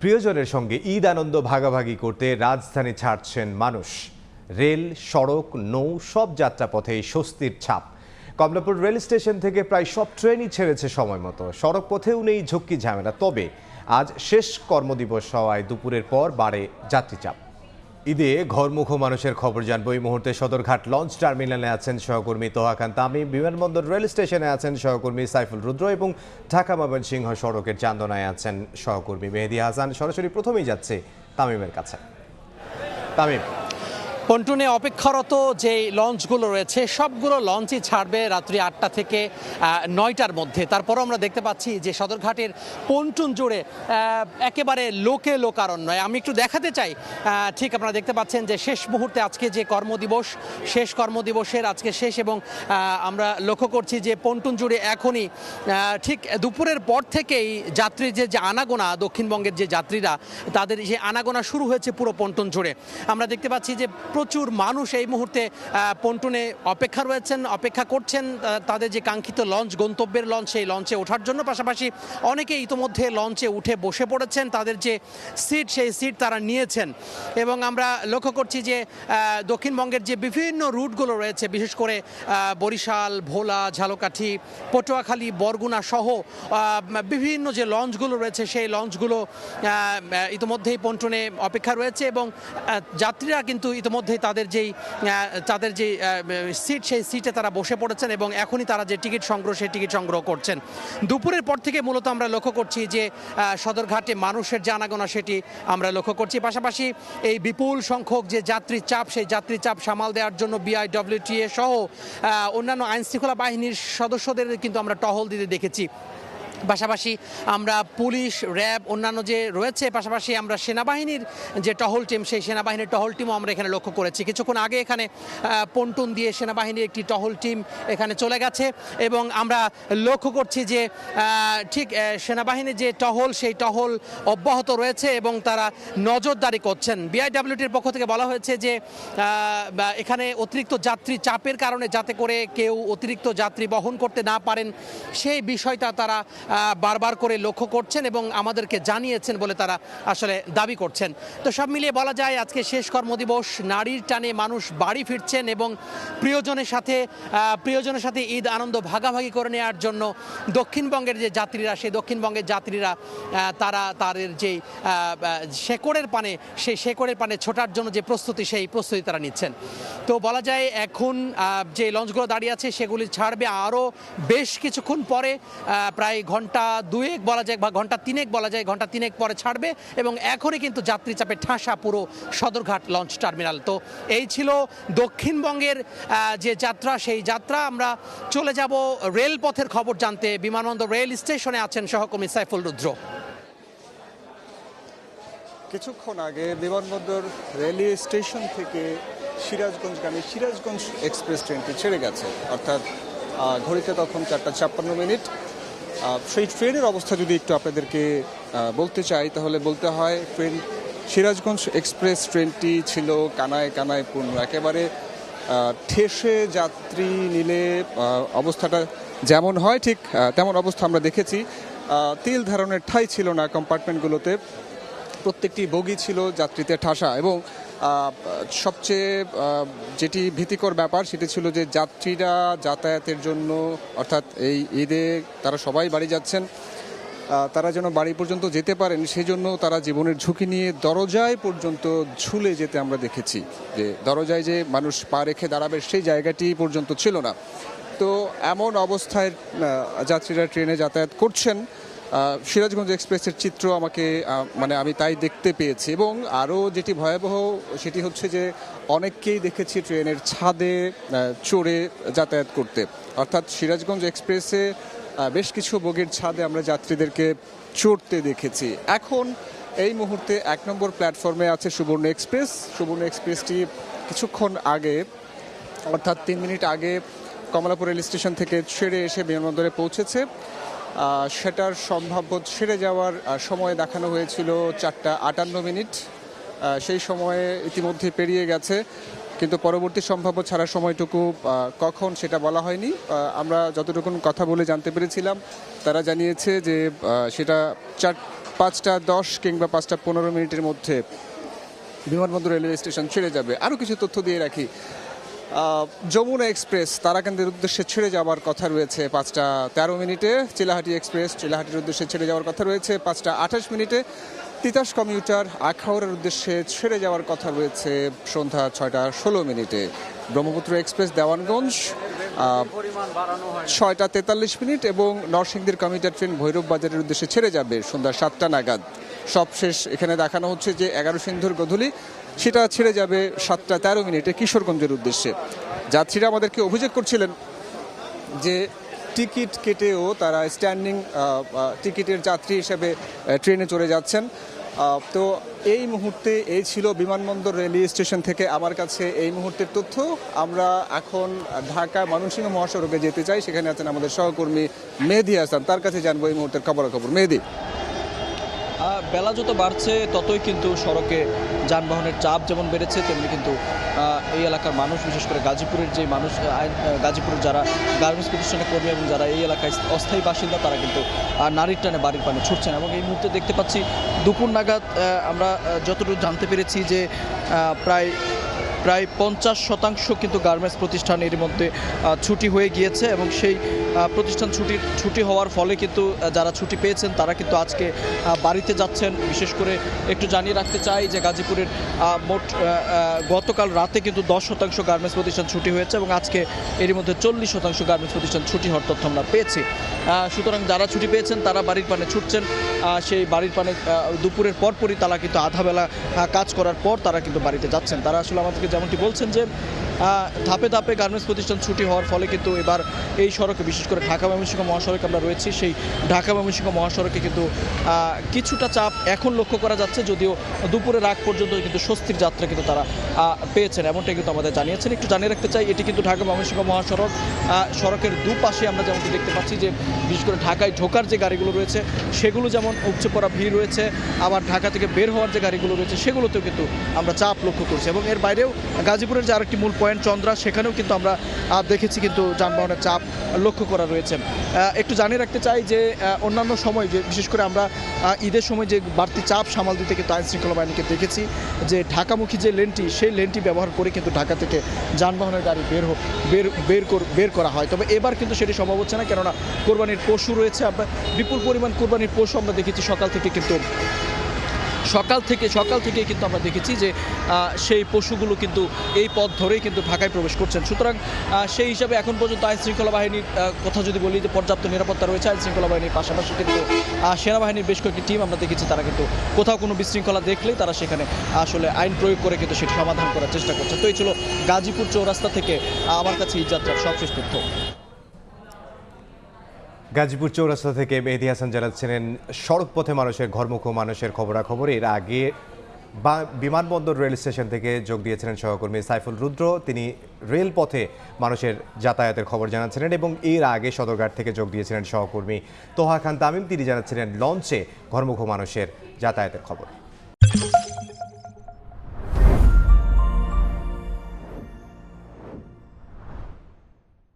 প্রিয়জনের সঙ্গে ঈদ আনন্দ ভাগাভাগি করতে রাজধানী ছাড়ছেন মানুষ। রেল, সড়ক, নৌ সব যাত্রাপথেই স্বস্তির ছাপ। কমলাপুর রেল স্টেশন থেকে প্রায় সব ট্রেনই ছেড়েছে সময় মতো। সড়ক পথেও নেই ঝক্কি ঝামেলা। তবে আজ শেষ কর্মদিবস হওয়ায় দুপুরের পর বাড়ে যাত্রী চাপ। ঈদে ঘরমুখো মানুষের খবর জানবো। এই মুহূর্তে সদরঘাট লঞ্চ টার্মিনালে আছেন সহকর্মী তোহা খান তামিম, বিমানবন্দর রেল স্টেশনে আছেন সহকর্মী সাইফুল রুদ্র এবং ঢাকা ময়মনসিংহ সড়কের চান্দনায় আছেন সহকর্মী মেহেদী হাসান। সরাসরি প্রথমেই যাচ্ছে তামিমের কাছে। তামিম, পন্টুনে অপেক্ষারত যে লঞ্চগুলো রয়েছে সবগুলো লঞ্চই ছাড়বে রাত্রি 8টা থেকে 9টার মধ্যে। তারপরও আমরা দেখতে পাচ্ছি যে সদরঘাটের পন্টুন জুড়ে একেবারে লোকে লোকারণ্য। আমি একটু দেখাতে চাই, ঠিক আপনারা দেখতে পাচ্ছেন যে শেষ মুহূর্তে আজকে যে কর্মদিবস, শেষ কর্মদিবসের আজকে শেষ, এবং আমরা লক্ষ্য করছি যে পন্টুন জুড়ে এখনই ঠিক দুপুরের পর থেকেই যাত্রীর যে আনাগোনা, দক্ষিণবঙ্গের যে যাত্রীরা তাদের যে আনাগোনা শুরু হয়েছে পুরো পন্টুন জুড়ে। আমরা দেখতে পাচ্ছি যে প্রচুর মানুষ এই মুহূর্তে পন্টুনে অপেক্ষা করছেন তাদের যে কাঙ্ক্ষিত লঞ্চ, গন্তব্যের লঞ্চ, সেই লঞ্চে ওঠার জন্য। পাশাপাশি অনেকে ইতোমধ্যে লঞ্চে উঠে বসে পড়েছেন, তাদের যে সিট সেই সিট তারা নিয়েছেন। এবং আমরা লক্ষ্য করছি যে দক্ষিণবঙ্গের যে বিভিন্ন রুটগুলো রয়েছে, বিশেষ করে বরিশাল, ভোলা, ঝালকাঠি, পটুয়াখালী, বরগুনা সহ বিভিন্ন যে লঞ্চগুলো রয়েছে সেই লঞ্চগুলো ইতোমধ্যেই পন্টুনে অপেক্ষা রয়েছে এবং যাত্রীরা কিন্তু ইতিমধ্যেই তাদের যে সিট সেই সিটে তারা বসে পড়েছেন এবং এখনই তারা যে টিকিট সংগ্রহ করছেন। দুপুরের পর থেকে মূলত আমরা লক্ষ্য করছি যে সদরঘাটে মানুষের যে আনাগোনা সেটি আমরা লক্ষ্য করছি। পাশাপাশি এই বিপুল সংখ্যক যে যাত্রী চাপ, সেই যাত্রী চাপ সামাল দেওয়ার জন্য BIWTA সহ অন্যান্য আইনশৃঙ্খলা বাহিনীর সদস্যদের কিন্তু আমরা টহল দিতে দেখেছি। পাশাপাশি আমরা পুলিশ, র্যাব, অন্যান্য যে রয়েছে, পাশাপাশি আমরা সেনাবাহিনীর যে টহল টিম, সেই সেনাবাহিনীর টহল টিমও আমরা এখানে লক্ষ্য করেছি। কিছুক্ষণ আগে এখানে পন্টুন দিয়ে সেনাবাহিনীর একটি টহল টিম এখানে চলে গেছে এবং আমরা লক্ষ্য করছি যে ঠিক সেনাবাহিনীর যে টহল, সেই টহল অব্যাহত রয়েছে এবং তারা নজরদারি করছেন। BIWTর পক্ষ থেকে বলা হয়েছে যে এখানে অতিরিক্ত যাত্রী চাপের কারণে যাতে করে কেউ অতিরিক্ত যাত্রী বহন করতে না পারেন সেই বিষয়টা তারা বারবার করে লক্ষ্য করছেন এবং আমাদেরকে জানিয়েছেন বলে তারা আসলে দাবি করছেন। তো সব মিলিয়ে বলা যায় আজকে শেষ কর্মদিবস, নারীর টানে মানুষ বাড়ি ফিরছেন এবং প্রিয়জনের সাথে ঈদ আনন্দ ভাগাভাগি করে নেওয়ার জন্য দক্ষিণবঙ্গের যে যাত্রীরা, সেই দক্ষিণবঙ্গের যাত্রীরা তারা তাদের যেই শেকড়ের পানে ছোটার জন্য যে প্রস্তুতি, সেই প্রস্তুতি তারা নিচ্ছেন। তো বলা যায় এখন যে লঞ্চগুলো দাঁড়িয়ে আছে সেগুলি ছাড়বে আরও বেশ কিছুক্ষণ পরে, প্রায় ঘন্টা দুয়েক বলা যায় বা ঘন্টা তিনেক পরে ছাড়বে এবং এখনই কিন্তু যাত্রী চাপে ঠাসা পুরো সদরঘাট লঞ্চ টার্মিনাল। তো এই ছিল দক্ষিণবঙ্গের যে যাত্রা, সেই যাত্রা। আমরা চলে যাব রেলপথের খবর জানতে। বিমানবন্দর রেল স্টেশনে আছেন সহকর্মী সাইফুল রুদ্র। কিছুক্ষণ আগে বিমানবন্দর রেলওয়ে স্টেশন থেকে সিরাজগঞ্জগামী সিরাজগঞ্জ এক্সপ্রেস ট্রেনটি ছেড়ে গেছে, অর্থাৎ ঘড়িতে তখন 4:56। সেই ট্রেনের অবস্থা যদি একটু আপনাদেরকে বলতে চাই তাহলে বলতে হয় সিরাজগঞ্জ এক্সপ্রেস ট্রেনটি ছিল কানায় কানায় পূর্ণ। একেবারে ঠেসে যাত্রী নিলে অবস্থাটা যেমন হয় ঠিক তেমন অবস্থা আমরা দেখেছি। তিল ধারণের ঠাঁই ছিল না কম্পার্টমেন্টগুলোতে, প্রত্যেকটি বগি ছিল যাত্রীতে ঠাসা এবং সবচেয়ে যেটি ভীতিকর ব্যাপার সেটি ছিল যে যাত্রীরা যাতায়াতের জন্য, অর্থাৎ এই ঈদে তারা সবাই বাড়ি যাচ্ছেন, তারা যেন বাড়ি পর্যন্ত যেতে পারেন সেই জন্য তারা জীবনের ঝুঁকি নিয়ে দরজায় পর্যন্ত ঝুলে যেতে আমরা দেখেছি। যে দরজায় যে মানুষ পা রেখে দাঁড়াবে সেই জায়গাটি পর্যন্ত ছিল না। তো এমন অবস্থায় যাত্রীরা ট্রেনে যাতায়াত করছেন। সিরাজগঞ্জ এক্সপ্রেসের চিত্র আমি তাই দেখতে পেয়েছি এবং আরও যেটি ভয়াবহ সেটি হচ্ছে যে অনেককেই দেখেছি ট্রেনের ছাদে চড়ে যাতায়াত করতে, অর্থাৎ সিরাজগঞ্জ এক্সপ্রেসে বেশ কিছু বগির ছাদে আমরা যাত্রীদেরকে চড়তে দেখেছি। এখন এই মুহূর্তে 1 নম্বর প্ল্যাটফর্মে আছে সুবর্ণ এক্সপ্রেসটি কিছুক্ষণ আগে, অর্থাৎ 3 মিনিট আগে কমলাপুর রেল স্টেশন থেকে ছেড়ে এসে বিমানবন্দরে পৌঁছেছে। সেটার সম্ভাব্য ছেড়ে যাওয়ার সময় দেখানো হয়েছিল 4:58। সেই সময়ে ইতিমধ্যে পেরিয়ে গেছে, কিন্তু পরবর্তী সম্ভাব্য ছাড়ার সময়টুকু কখন সেটা বলা হয়নি। আমরা যতটুকু কথা বলে জানতে পেরেছিলাম তারা জানিয়েছে যে সেটা 5:10 কিংবা 5:15 মধ্যে বিমানবন্দর রেলওয়ে স্টেশন ছেড়ে যাবে। আরও কিছু তথ্য দিয়ে রাখি, যমুনা এক্সপ্রেস তারাকান্দির উদ্দেশ্যে ছেড়ে যাওয়ার কথা রয়েছে 5:13, চিলাহাটি এক্সপ্রেস চিলাহাটির উদ্দেশ্যে ছেড়ে যাওয়ার কথা রয়েছে 5:28, তিতাস কমিউটার আখাউড়ার উদ্দেশ্যে ছেড়ে যাওয়ার কথা রয়েছে সন্ধ্যা 6:16। ব্রহ্মপুত্র এক্সপ্রেস দেওয়ানগঞ্জ 6:43 এবং নরসিংদীর কমিউটার ট্রেন ভৈরব বাজারের উদ্দেশ্যে ছেড়ে যাবে সন্ধ্যা 7টা নাগাদ। সবশেষ এখানে দেখানো হচ্ছে যে 11 সিন্ধুর গধূলি সেটা ছেড়ে যাবে 7:13 কিশোরগঞ্জের উদ্দেশ্যে। যাত্রীরা আমাদেরকে অভিযোগ করছিলেন যে টিকিট কেটেও তারা স্ট্যান্ডিং টিকিটের যাত্রী হিসেবে ট্রেনে চড়ে যাচ্ছেন। তো এই মুহূর্তে এই ছিল বিমানবন্দর রেলওয়ে স্টেশন থেকে আমার কাছে এই মুহূর্তের তথ্য। আমরা এখন ঢাকা ময়মনসিংহ মহাসড়কে যেতে চাই, সেখানে আছেন আমাদের সহকর্মী মেহেদী হাসান, তার কাছে জানবো এই মুহূর্তের খবরাখবর। মেহেদী, বেলা যত বাড়ছে ততই কিন্তু সড়কে যানবাহনের চাপ যেমন বেড়েছে, তেমনি কিন্তু এই এলাকার মানুষ, বিশেষ করে গাজীপুরের যে মানুষ, গাজীপুরের যারা গার্মেন্টস প্রতিষ্ঠানের কর্মী এবং যারা এই এলাকায় অস্থায়ী বাসিন্দা, তারা কিন্তু নারীর টানে বাড়ির পানে ছুটছেন। এবং এই মুহূর্তে দেখতে পাচ্ছি দুপুর নাগাদ আমরা যতটুকু জানতে পেরেছি যে প্রায় 50% কিন্তু গার্মেন্টস প্রতিষ্ঠান এর মধ্যে ছুটি হয়ে গিয়েছে এবং সেই প্রতিষ্ঠান ছুটি হওয়ার ফলে কিন্তু যারা ছুটি পেয়েছেন তারা কিন্তু আজকে বাড়িতে যাচ্ছেন। বিশেষ করে একটু জানিয়ে রাখতে চাই যে গাজীপুরের মোট গতকাল রাতে কিন্তু 10% গার্মেন্টস প্রতিষ্ঠান ছুটি হয়েছে এবং আজকে এর মধ্যে 40% গার্মেন্টস প্রতিষ্ঠান ছুটি হওয়ার তথ্য আমরা পেয়েছি। সুতরাং যারা ছুটি পেয়েছেন তারা বাড়ির পানে ছুটছেন। সেই বাড়ির পানে দুপুরের পরপরই তারা কিন্তু আধাবেলা কাজ করার পর তারা কিন্তু বাড়িতে যাচ্ছেন। তারা আসলে আমাদেরকে যেমনটি বলছেন যে ধাপে ধাপে গার্মেন্টস প্রতিষ্ঠান ছুটি হওয়ার ফলে কিন্তু এবার এই সড়কে, বিশেষ করে ঢাকা ময়মনসিংহ মহাসড়কে আমরা রয়েছি, সেই ঢাকা ময়মনসিংহ মহাসড়কে কিন্তু কিছুটা চাপ এখন লক্ষ্য করা যাচ্ছে, যদিও দুপুরের আগ পর্যন্ত কিন্তু স্বস্তির যাত্রা কিন্তু তারা পেয়েছেন, এমনটাই কিন্তু আমাদের জানিয়েছেন। একটু জানিয়ে রাখতে চাই, এটি কিন্তু ঢাকা ময়মনসিংহ মহাসড়ক। সড়কের দুপাশে আমরা যেমনটি দেখতে পাচ্ছি যে বিশেষ করে ঢাকায় ঢোকার যে গাড়িগুলো রয়েছে সেগুলো যেমন উপচে পড়া ভিড় রয়েছে, আবার ঢাকা থেকে বের হওয়ার যে গাড়িগুলো রয়েছে সেগুলোতেও কিন্তু আমরা চাপ লক্ষ্য করছি। এবং এর বাইরেও গাজীপুরের যে আরেকটি মূল পয়েন্ট চন্দ্রা, সেখানেও কিন্তু আমরা দেখেছি কিন্তু যানবাহনের চাপ লক্ষ্য করা রয়েছে। একটু জানিয়ে রাখতে চাই যে অন্যান্য সময়, যে বিশেষ করে আমরা ঈদের সময় যে বাড়তি চাপ সামাল দিতে কিন্তু আইন শৃঙ্খলা বাহিনীকে দেখেছি যে ঢাকামুখী যে লেনটি, সেই লেনটি ব্যবহার করে কিন্তু ঢাকা থেকে যানবাহনের গাড়ি বের করা হয়। তবে এবার কিন্তু সেটি সম্ভব হচ্ছে না, কেননা কোরবানির পশু রয়েছে। আমরা বিপুল পরিমাণ কোরবানির পশু আমরা দেখেছি সকাল থেকে কিন্তু আমরা দেখেছি যে সেই পশুগুলো কিন্তু এই পথ ধরেই কিন্তু ঢাকায় প্রবেশ করছেন। সুতরাং সেই হিসাবে এখন পর্যন্ত আইন শৃঙ্খলা বাহিনীর কথা যদি বলি যে পর্যাপ্ত নিরাপত্তা রয়েছে আইন শৃঙ্খলা বাহিনীর পাশাপাশি কিন্তু সেনাবাহিনীর বেশ কয়েকটি টিম আমরা দেখেছি, তারা কিন্তু কোথাও কোনো বিশৃঙ্খলা দেখলেই তারা সেখানে আসলে আইন প্রয়োগ করে কিন্তু সেটি সমাধান করার চেষ্টা করছে। তো এই ছিল গাজীপুর চৌরাস্তা থেকে আমার কাছে এই যাত্রার সবশেষ তথ্য। গাজীপুর চৌরাস্তা থেকে মেহেদী হাসান জানাচ্ছিলেন সড়ক পথে মানুষের ঘরমুখ মানুষের খবরাখবর। এর আগে বিমানবন্দর রেল স্টেশন থেকে যোগ দিয়েছিলেন সহকর্মী সাইফুল রুদ্র, তিনি রেলপথে মানুষের যাতায়াতের খবর জানাচ্ছিলেন। এবং এর আগে সদরঘাট থেকে যোগ দিয়েছিলেন সহকর্মী তোহা খান তামিম, তিনি জানাচ্ছিলেন লঞ্চে ঘরমুখ মানুষের যাতায়াতের খবর।